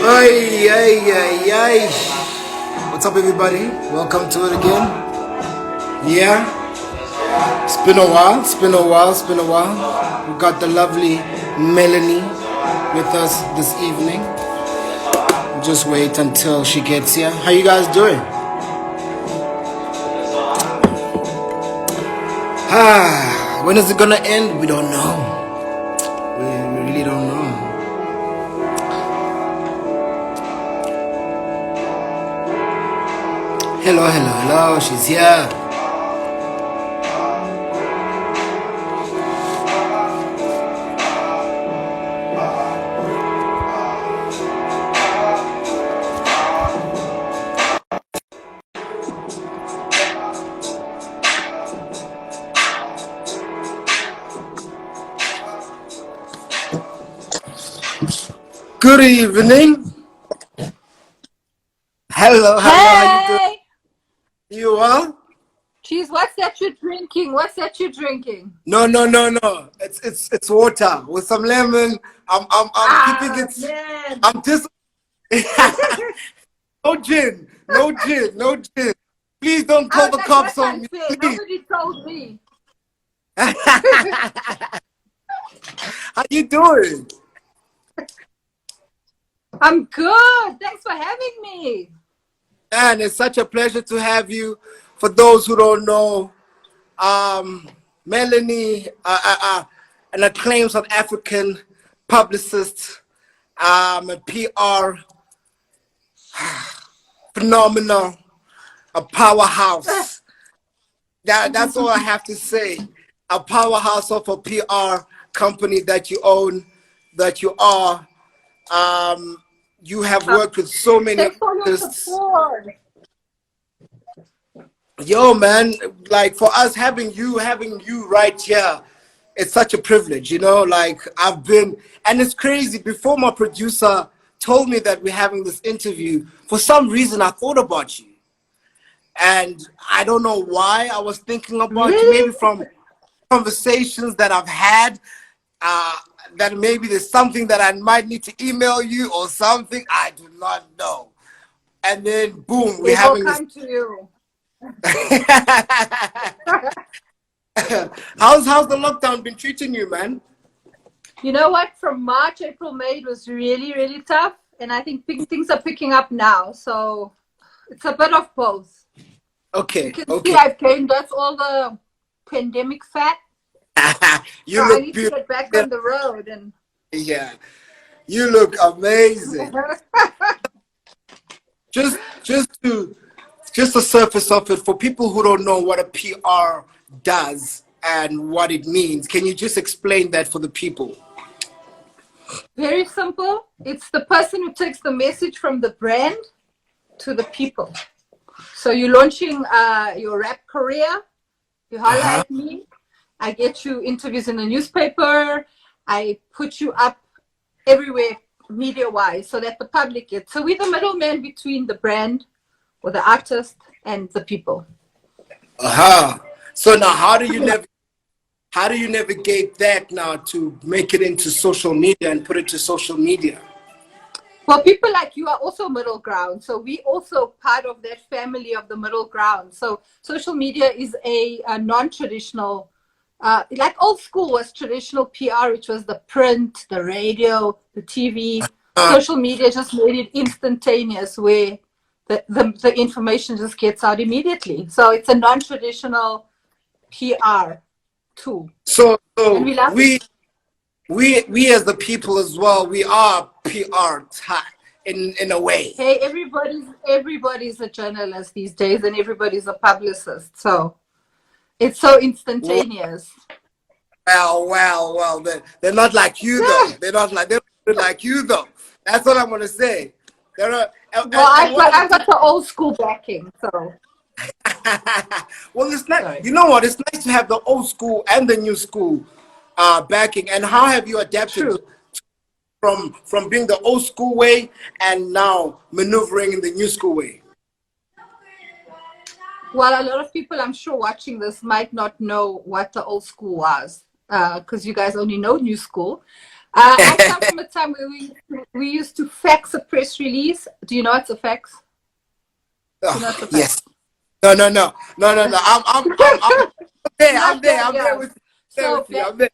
Ay, ay, ay, ay. What's up, everybody? Welcome to it again. Yeah, it's been a while. It's been a while. It's been a while. We got the lovely Melanie with us this evening. Just wait until she gets here. How you guys doing? When is it gonna end? We don't know. We really don't know. Hello, hello, hello. She's here. Good evening. Hello, hello. How you doing? You are? Jeez, what's that you're drinking? What's that you're drinking? No. It's water with some lemon. I'm keeping it. Man. I'm just no gin. Please don't call the cops on me. Please. Nobody told me. How you doing? I'm good. Thanks for having me. Man, it's such a pleasure to have you. For those who don't know, Melanie, an acclaimed South African publicist, a PR phenomenal, a powerhouse. That's all I have to say. A powerhouse of a PR company that you own, that you are. You have worked with so many artists. Yo, man, like for us having you right here, it's such a privilege, you know. Like I've been, and it's crazy. Before my producer told me that we're having this interview, for some reason I thought about you, and I don't know why I was thinking about you. Maybe from conversations that I've had. That maybe there's something that I might need to email you or something. I do not know. And then boom, we're having this. To you. How's the lockdown been treating you, man? You know what? From March, April, May, it was really, really tough. And I think things are picking up now. So it's a bit of both. Okay. You can see I've gained that's all the pandemic fat. You so look I need beautiful. To get back on the road and yeah, you look amazing. just the surface of it for people who don't know what a PR does and what it means. Can you just explain that for the people? Very simple. It's the person who takes the message from the brand to the people. So you're launching your rap career. You holler at me. I get you interviews in the newspaper. I put you up everywhere media-wise so that the public gets. So we're the middleman between the brand or the artist and the people. So now how do you navigate that now to make it into social media and put it to social media? Well, people like you are also middle ground. So we also part of that family of the middle ground. So social media is a non-traditional like old school was traditional PR, which was the print, the radio, the TV. Social media just made it instantaneous where the information just gets out immediately. So it's a non-traditional PR tool. So we as the people as well, we are PR in a way. Hey, everybody's a journalist these days and everybody's a publicist. So it's so instantaneous. Well. They're not like you though. They're like you though. That's what I'm gonna say. I've got the old school backing. So. Well, it's nice. You know what? It's nice to have the old school and the new school backing. And how have you adapted from being the old school way and now maneuvering in the new school way? Well, a lot of people, I'm sure, watching this might not know what the old school was, because you guys only know new school. I come from a time where we used to fax a press release. Do you know what's a fax? Oh, Do you know what's a fax? yes. No. I'm there. I'm there. I'm there with you. I'm there.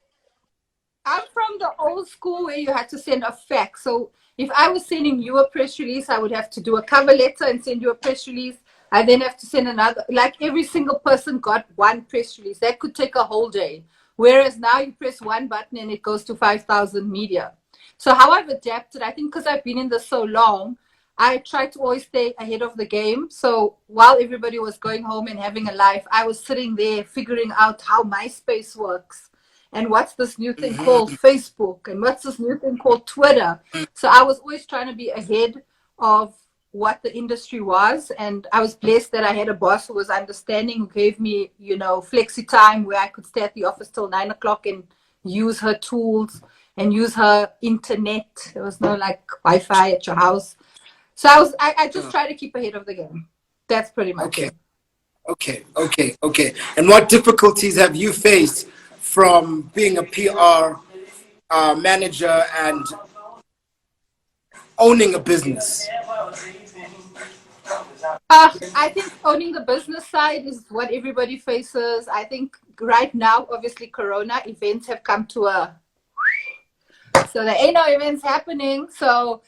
I'm from the old school where you had to send a fax. So if I was sending you a press release, I would have to do a cover letter and send you a press release. I then have to send another. Like every single person got one press release. That could take a whole day. Whereas now you press one button and it goes to 5,000 media. So how I've adapted, I think because I've been in this so long, I try to always stay ahead of the game. So while everybody was going home and having a life, I was sitting there figuring out how MySpace works. And what's this new thing called Facebook? And what's this new thing called Twitter? So I was always trying to be ahead of what the industry was. And I was blessed that I had a boss who was understanding, who gave me, flexi time where I could stay at the office till 9 o'clock and use her tools and use her internet. There was no like Wi-Fi at your house. So I just try to keep ahead of the game. That's pretty much it. Okay. And what difficulties have you faced from being a PR manager and owning a business? I think owning the business side is what everybody faces. I think right now, obviously, Corona events have come to so there ain't no events happening. So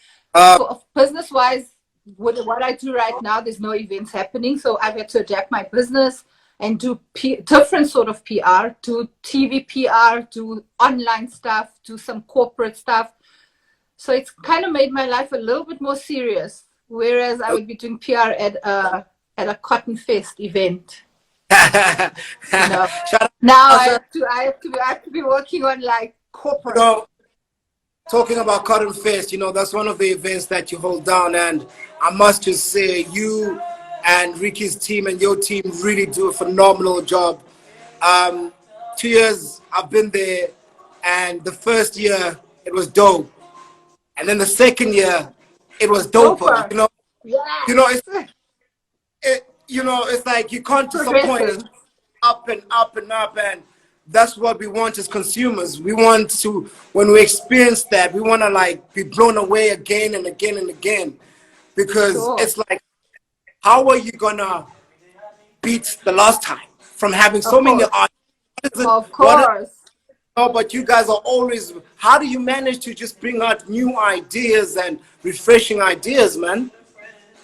business-wise, what I do right now, there's no events happening. So I've had to adapt my business and do different sort of PR, do TV PR, do online stuff, do some corporate stuff. So it's kind of made my life a little bit more serious. Whereas I would be doing PR at a Cotton Fest event. Now I have to be working on like corporate. Talking about Cotton Fest, that's one of the events that you hold down, and I must just say you and Ricky's team and your team really do a phenomenal job. 2 years I've been there, and the first year it was dope, and then the second year it was doper. It's like you can't disappoint. Up and up and up, and that's what we want as consumers. We want to, when we experience that, we want to like be blown away again and again and again, because it's like, how are you gonna beat the last time from having so many ideas? Of course. But you guys are always, how do you manage to just bring out new ideas and refreshing ideas, man?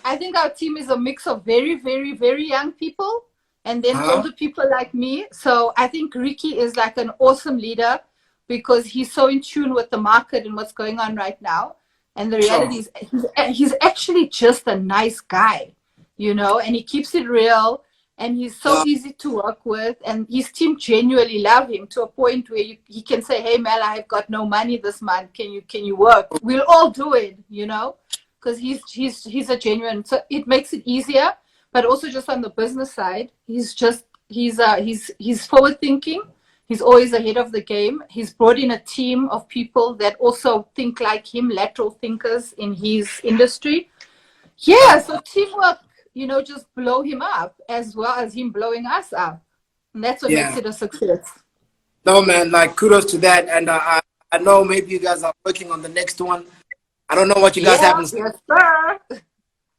I think our team is a mix of very, very, very young people and then older people like me. So I think Ricky is like an awesome leader because he's so in tune with the market and what's going on right now. And the reality is he's actually just a nice guy, and he keeps it real. And he's so easy to work with, and his team genuinely love him to a point where he can say, "Hey, Mel, I've got no money this month. Can you work?" We'll all do it, because he's a genuine. So it makes it easier, but also just on the business side, he's forward thinking. He's always ahead of the game. He's brought in a team of people that also think like him, lateral thinkers in his industry. Yeah, so teamwork. Just blow him up as well as him blowing us up. And that's what makes it a success. No, man, like kudos to that. And I know maybe you guys are working on the next one. I don't know what you guys have in store. Yes, sir. I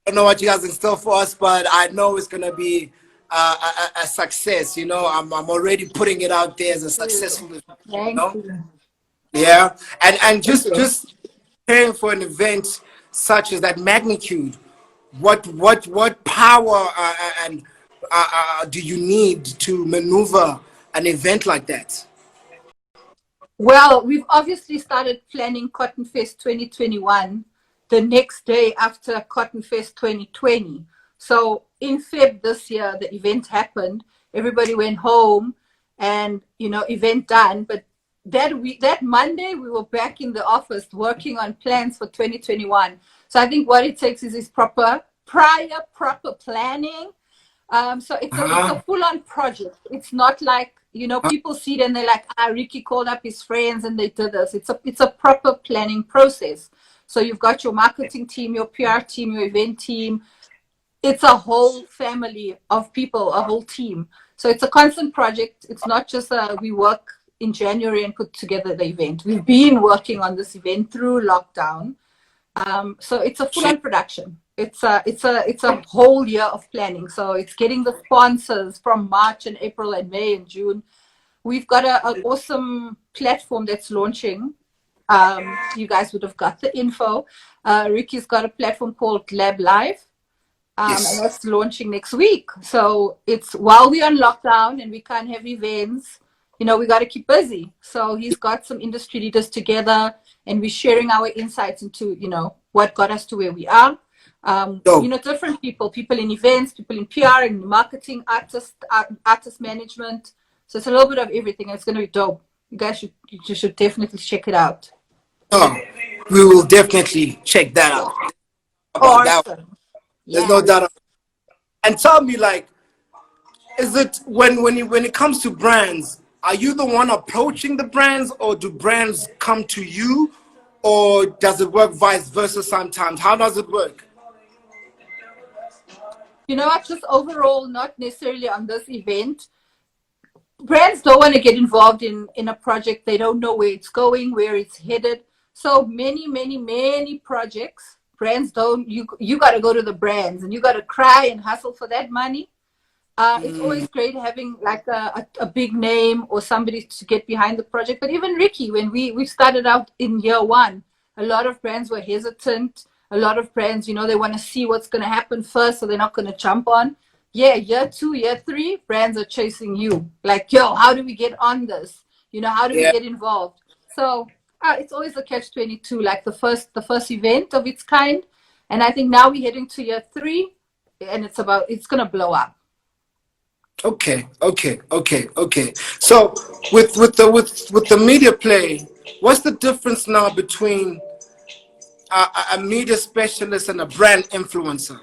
don't know what you guys in store for us, but I know it's going to be a success. I'm already putting it out there as a successful event. Thank you. Yeah. And just preparing for an event such as that magnitude, what power and do you need to maneuver an event like that? Well, we've obviously started planning Cotton Fest 2021 the next day after Cotton Fest 2020. So in Feb this year, the event happened. Everybody went home and, event done. But that Monday, we were back in the office working on plans for 2021. So I think what it takes is proper planning. So it's a full-on project. It's not like, people see it and they're like, Ricky called up his friends and they did this. It's a proper planning process. So you've got your marketing team, your PR team, your event team. It's a whole family of people, a whole team. So it's a constant project. It's not just we work in January and put together the event. We've been working on this event through lockdown. So it's a full-on production. It's a whole year of planning. So it's getting the sponsors from March and April and May and June. We've got an awesome platform that's launching. You guys would have got the info. Ricky's got a platform called Lab Live. And that's launching next week. So it's while we're on lockdown and we can't have events, we got to keep busy. So he's got some industry leaders together and we're sharing our insights into, what got us to where we are. Different people in events, people in PR and marketing, artist management. So it's a little bit of everything. It's going to be dope. You guys should definitely check it out. Oh, we will definitely check that out. Awesome. There's no doubt. And tell me, is it when it comes to brands, are you the one approaching the brands, or do brands come to you, or does it work vice versa sometimes? How does it work? Just overall, not necessarily on this event. Brands don't want to get involved in a project. They don't know where it's going, where it's headed. So many projects. Brands don't, you got to go to the brands and you got to cry and hustle for that money. It's always great having a big name or somebody to get behind the project. But even Ricky, when we started out in year one, a lot of brands were hesitant. A lot of brands, they want to see what's going to happen first, so they're not going to jump on. Yeah, year 2, year 3, brands are chasing you. How do we get on this? How do we get involved? So it's always a catch-22, the first event of its kind. And I think now we're heading to year 3 and it's going to blow up. Okay. So with the media play, what's the difference now between a media specialist and a brand influencer?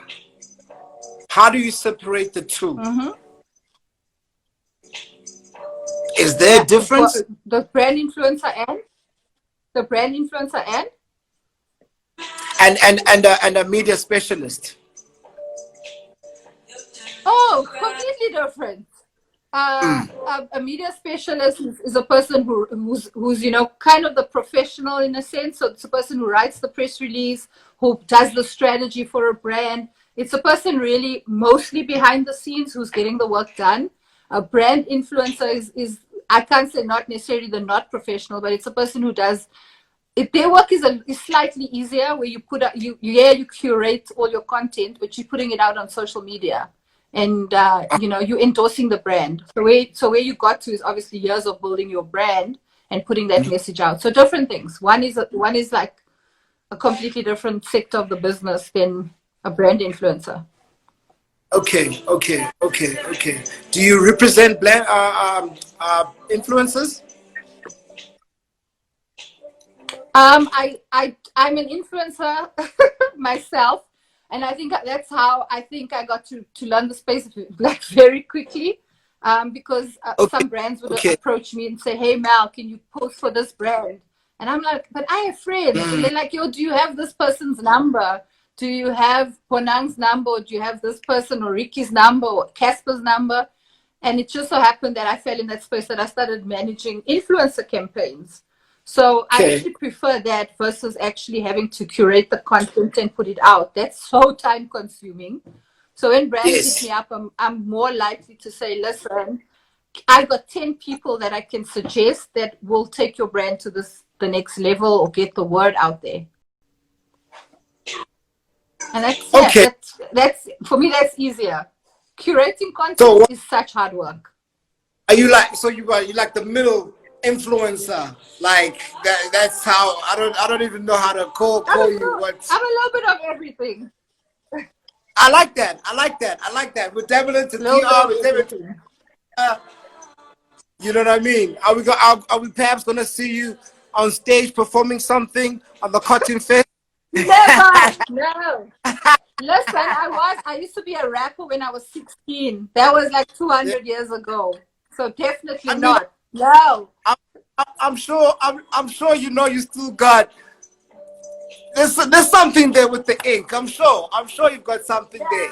How do you separate the two? Mm-hmm. Is there a difference? The brand influencer and a media specialist. Oh, completely different. A media specialist is a person who's kind of the professional in a sense. So it's a person who writes the press release, who does the strategy for a brand. It's a person really mostly behind the scenes who's getting the work done. A brand influencer is I can't say not necessarily the not professional, but it's a person who does. Their work is slightly easier, where you put out, you curate all your content, but you're putting it out on social media, and you're endorsing the brand. So where you got to is obviously years of building your brand and putting that message out. So different things. One is like a completely different sector of the business than a brand influencer. Okay. Do you represent influencers? I'm an influencer myself, and I think that's how I got to learn the space very quickly, because some brands would approach me and say, "Hey Mal, can you post for this brand?" And I'm like, "But I have friends." And they're like, "Yo, do you have this person's number? Do you have Ponang's number? Or do you have this person or Ricky's number or Casper's number?" And it just so happened that I fell in that space that I started managing influencer campaigns. So I actually prefer that versus actually having to curate the content and put it out. That's so time consuming. So when brands hit me up, I'm more likely to say, "Listen, I've got 10 people that I can suggest that will take your brand to the next level or get the word out there." And that's for me, that's easier. Curating content is such hard work. Are you you like the middle influencer? That's how I don't even know how to call you. I'm a little bit of everything. I like that. We're dabbling into PR. You know what I mean? Are we perhaps gonna see you on stage performing something on the Cotton Fest? Never. No. Listen, I used to be a rapper when I was 16. That was like 200 years ago. So definitely not. No. I'm sure you still got there's something there with the ink. I'm sure you've got something there.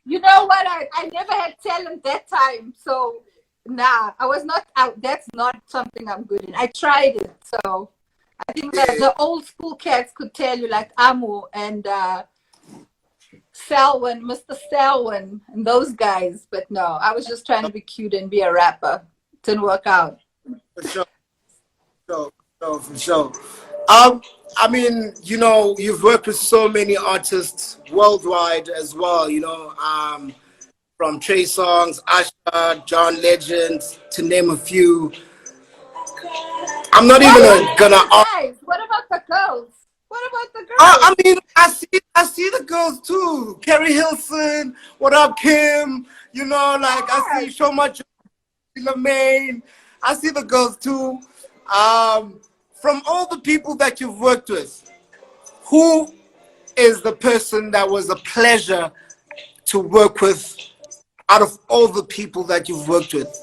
You know what? I never had talent that time. So nah, I was not out. That's not something I'm good in. I tried it. So I think that the old school cats could tell you, like Amu and Selwyn, Mr. Selwyn, and those guys. But no, I was just trying to be cute and be a rapper. Didn't work out. For sure. For sure. I mean, you know, you've worked with so many artists worldwide as well, you know, from Trey Songz, Usher, John Legend, to name a few. I'm not even gonna Guys, what about the girls? What about the girls? I mean, I see the girls too. Keri Hilson, what up, Kim? You know, like I see so much Lamaine. I see the girls too. From all the people that you've worked with, who is the person that was a pleasure to work with out of all the people that you've worked with?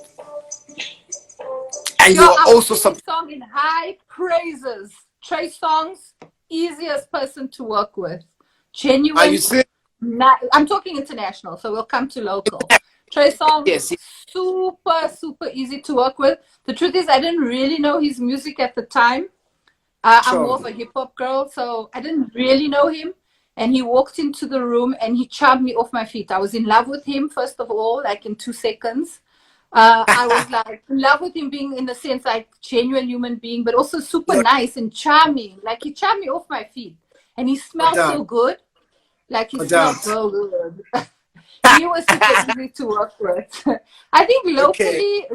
And you're also some song in high praises. Trey Songz, easiest person to work with. Genuine. Are you serious? I'm talking international, so we'll come to local. Trey Songz, yes. super easy to work with. The truth is, I didn't really know his music at the time. I'm more of a hip hop girl, so I didn't really know him. And he walked into the room and he charmed me off my feet. I was in love with him, first of all, like in 2 seconds. I was like in love with him being, in the sense, like genuine human being, but also super nice and charming. Like he charmed me off my feet. And he smelled so good. Like he smelled so good. He was super easy to work with. I think locally,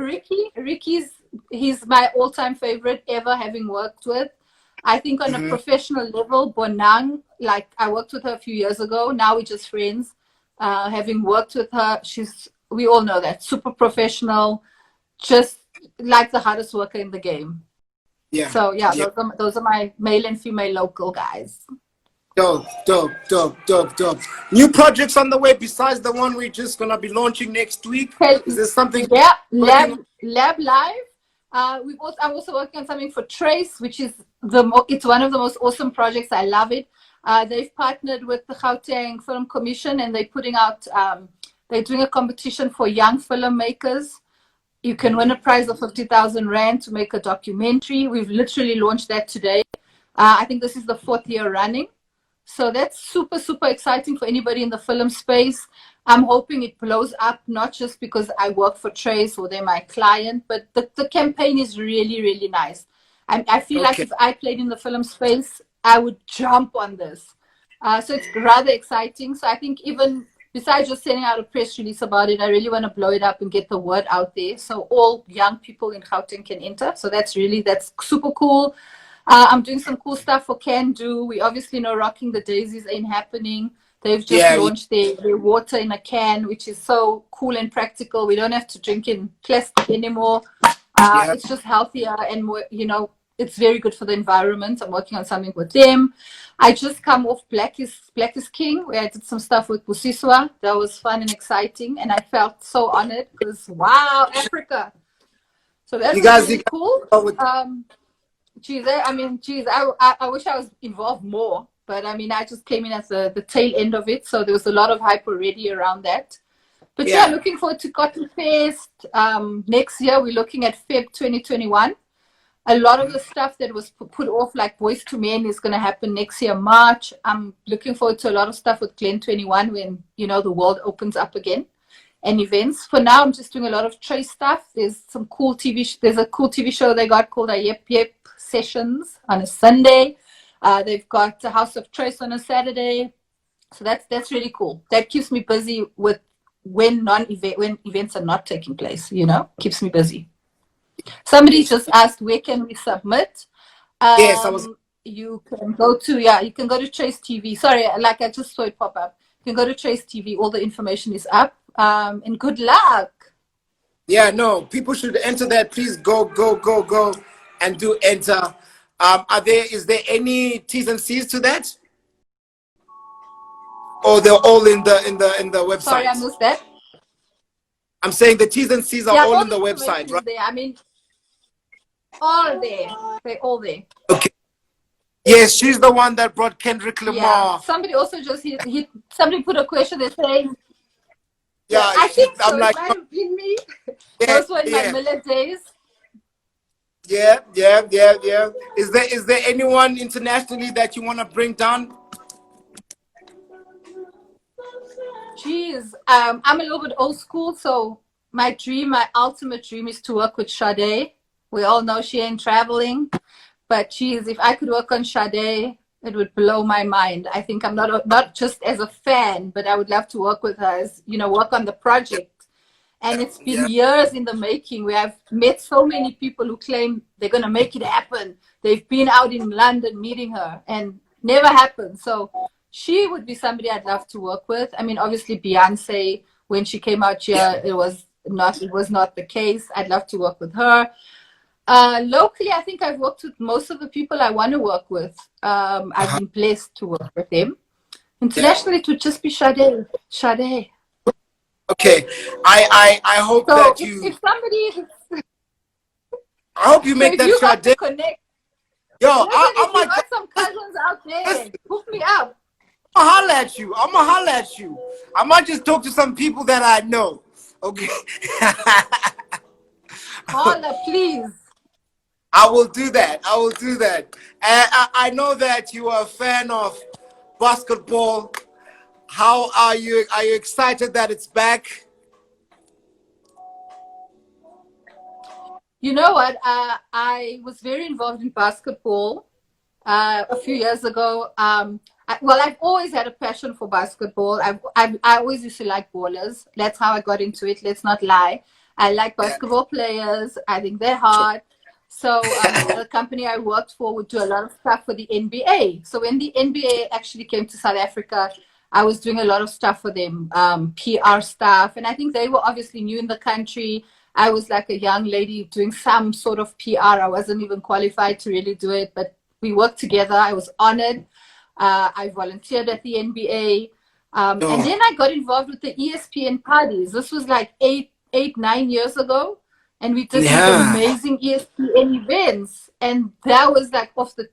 he's my all-time favorite ever, having worked with. I think on a professional level, Bonang, like I worked with her a few years ago. Now we're just friends. Having worked with her, we all know that, super professional, just like the hardest worker in the game. Yeah. So yeah, those are my male and female local guys. Dope. New projects on the way besides the one we're just gonna be launching next week. Is there something? Yeah, Lab Live. I'm also working on something for Trace, which is it's one of the most awesome projects. I love it. They've partnered with the Gauteng Film Commission, and they're putting out. They're doing a competition for young filmmakers. You can win a prize of 50,000 Rand to make a documentary. We've literally launched that today. I think this is the 4th year running. So that's super exciting for anybody in the film space. I'm hoping it blows up, not just because I work for Trace or they're my client, but the campaign is really nice. I feel like if I played in the film space, I would jump on this. So it's rather exciting. So I think even besides just sending out a press release about it, I really want to blow it up and get the word out there so all young people in Gauteng can enter. So that's super cool. I'm doing some cool stuff for Can Do. We obviously know Rocking the Daisies ain't happening. They've just launched their water in a can, which is so cool and practical. We don't have to drink in plastic anymore. It's just healthier and more, it's very good for the environment. I'm working on something with them. I just come off Black is King, where I did some stuff with Busiswa. That was fun and exciting, and I felt so honored because, wow, Africa. So that's really cool. I wish I was involved more, but I just came in as the tail end of it, so there was a lot of hype already around that. But looking forward to Cotton Fest. Next year, we're looking at Feb 2021. A lot of the stuff that was put off, like Boys to Men, is going to happen next year, March. I'm looking forward to a lot of stuff with Glen 21 when, the world opens up again and events. For now, I'm just doing a lot of Trace stuff. There's a cool TV show they got called Yep Sessions on a Sunday. They've got a House of Trace on a Saturday. So that's really cool. That keeps me busy with when events are not taking place, keeps me busy. Somebody just asked, where can we submit? Yes, you can go to Trace TV. Sorry, like I just saw it pop up. You can go to Trace TV. All the information is up. And good luck. Yeah, no, people should enter that. Please go and do enter. Is there any T's and C's to that? Or they're all in the website? Sorry, I missed that. I'm saying the T's and C's are all in the website, right? There. All there. They're all there. Okay. Yes, she's the one that brought Kendrick Lamar. Yeah. Somebody also somebody put a question. They're saying, Yeah, I think so. I'm It like, might have been me. yeah, Those were in my Miller days. yeah, yeah, yeah, yeah. Is there anyone internationally that you want to bring down? Jeez, I'm a little bit old school, so my ultimate dream is to work with Sade. We all know she ain't traveling, but geez, if I could work on Sade, it would blow my mind. I think I'm not just as a fan, but I would love to work with her as, work on the project. And it's been Yeah. years in the making. We have met so many people who claim they're going to make it happen. They've been out in London meeting her and never happened. So she would be somebody I'd love to work with. I mean, obviously Beyonce, when she came out here, it was not the case. I'd love to work with her. Locally, I think I've worked with most of the people I want to work with. I've been blessed to work with them. Internationally, it would just be Sade. Sade. Okay, I hope So that if somebody, I hope you so make if that you got to Sade. connect, Yo, listen, I if you might got some cousins out there, listen, hook me up. I'm gonna holler at you. I'm gonna holler at you. I might just talk to some people that I know. Okay. Holla, please. I will do that. I will do that. And I know that you are a fan of basketball. How are you? Are you excited that it's back? You know what? I was very involved in basketball a few years ago. I've always had a passion for basketball. I always used to like ballers. That's how I got into it. Let's not lie. I like basketball players. I think they're hard. So the company I worked for would do a lot of stuff for the NBA. So when the NBA actually came to South Africa, I was doing a lot of stuff for them, PR stuff. And I think they were obviously new in the country. I was like a young lady doing some sort of PR. I wasn't even qualified to really do it, but we worked together. I was honored. I volunteered at the NBA. And then I got involved with the ESPN parties. This was like 9 years ago. And we did these amazing ESPN events. And that was like off the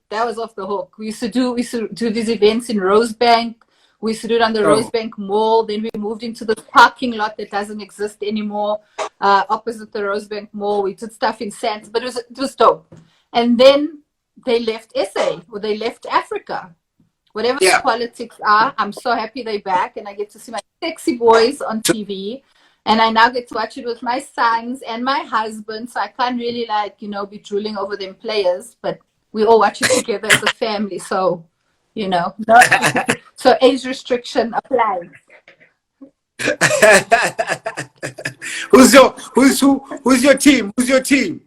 hook. We used to do these events in Rosebank. We used to do it on the Rosebank Mall. Then we moved into the parking lot that doesn't exist anymore, opposite the Rosebank Mall. We did stuff in Sands, but it was dope. And then they left SA, or they left Africa. Whatever the politics are, I'm so happy they're back, and I get to see my sexy boys on TV. And I now get to watch it with my sons and my husband, so I can't really be drooling over them players, but we all watch it together as a family. So, so age restriction applies. Who's your team? Who's your team?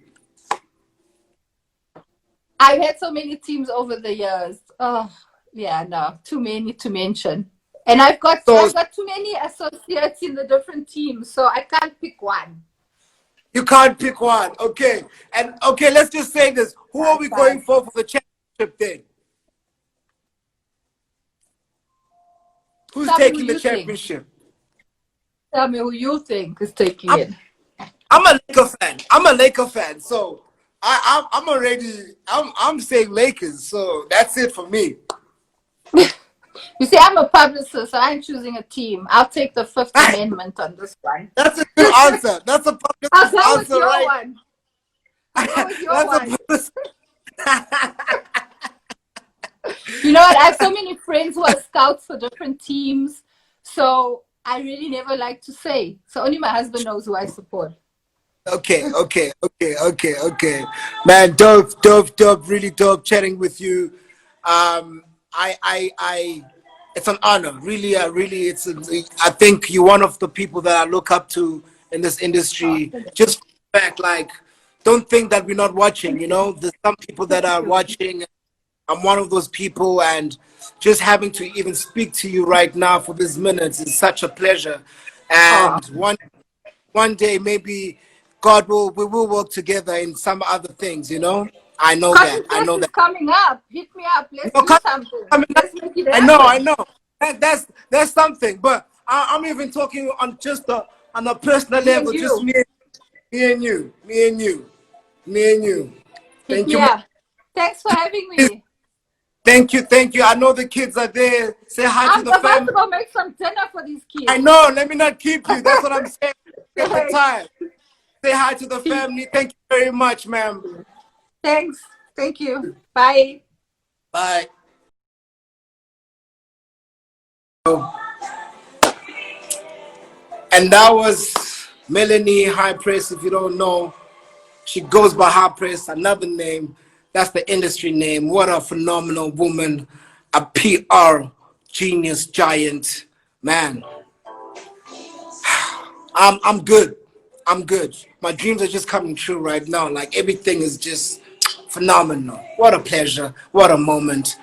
I've had so many teams over the years. Oh, yeah, no, too many to mention. And I've got too many associates in the different teams, so I can't pick one. You can't pick one. Okay. And okay, let's just say this. Who are we going for the championship then? Who's taking the championship? Tell me who you think is taking it. I'm a Laker fan. So I'm saying Lakers. So that's it for me. You see, I'm a publicist, so I'm choosing a team. I'll take the Fifth Amendment on this one. That's a good answer. That's a publicist I'll go answer, with your right? one. I'll go with your one. You know what? I have so many friends who are scouts for different teams, so I really never like to say. So only my husband knows who I support. Okay. Man, dope, really dope chatting with you. It's an honor, really. I think you're one of the people that I look up to in this industry. Just back, don't think that we're not watching. There's some people that are watching. I'm one of those people, and just having to even speak to you right now for these minutes is such a pleasure. And one day, maybe we will work together in some other things. I know that. I know that. Coming up. Hit me up. Let's do something. Let's make it happen. I know. That's something. But I'm even talking on on a personal level. Just me and you. Hit me up. Thanks for having me. Thank you, thank you. I know the kids are there. Say hi to the I'm about family. to go make some dinner for these kids. I know. Let me not keep you. That's what I'm saying. At the Thanks. time. Say hi to the family. Thank you very much, ma'am. Thanks. Thank you. Bye. Bye. And that was Melanie High Press. If you don't know, she goes by High Press, another name. That's the industry name. What a phenomenal woman, a PR genius giant. Man, I'm good. I'm good. My dreams are just coming true right now. Like everything is just phenomenal. What a pleasure. What a moment.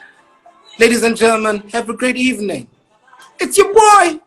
Ladies and gentlemen, have a great evening. It's your boy,